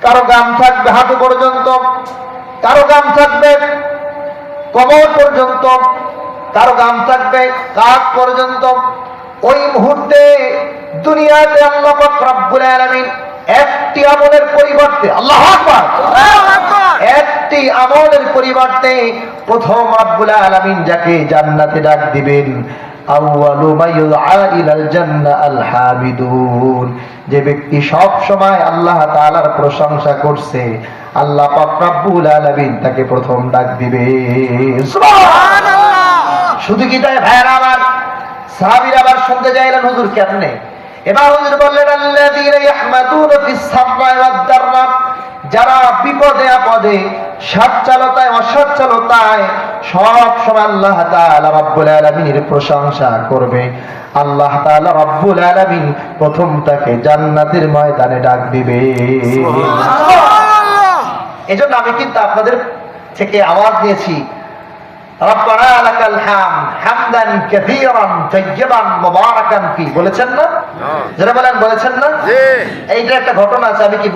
কারো গাম থাকবে হাঁটু পর্যন্ত, কারো গাম থাকবে কোমর পর্যন্ত, কারো গাম থাকবে কাঁধ পর্যন্ত। ওই মুহূর্তে দুনিয়াতে আল্লাহ পাক রব্বুল আলামিন একটি আমলের পরিবর্তে, আল্লাহু আকবার, একটি আমলের পরিবর্তে প্রথম রব্বুল আলামিন যাকে জান্নাতে ডাক দিবেন, আউয়ালু মা ইউআ ইলাল জান্নাহ আল হামিদুন। যে ব্যক্তি সব সময় আল্লাহ তাআলার প্রশংসা করছে, আল্লাহ পাক রব্বুল আলামিন তাকে প্রথম ডাক দিবে। সুবহানাল্লাহ। শুধু কি তাই ভাইরা আমার? সাহাবীরা আবার শুনতে চাইলেন, হুজুর কেমনে? এবার হুজুর বললেন, আল্লাযীনা ইয়াহমাদুনা ফিস সাররা'i ওয়াদ দাররা, যারা বিপদে আপদে, সচ্ছলতায় অসচ্ছলতায় সব সময় আল্লাহ তাআলা রব্বুল আলামিনের প্রশংসা করবে, আল্লাহ তাআলা রব্বুল আলামিন প্রথম তাকে জান্নাতের ময়দানে ডাক দিবে। সুবহানাল্লাহ। এজন্য আমি কিন্তু আপনাদের থেকে আওয়াজ দিয়েছি, রব্বানা লাকাল হামদ হামদান কাসীরান তাইয়্যিবান মুবারাকান ফি, বলেছেন না? যারা বলেন, বলেছেন না? জি। এইটা একটা ঘটনা আছে, আমি কি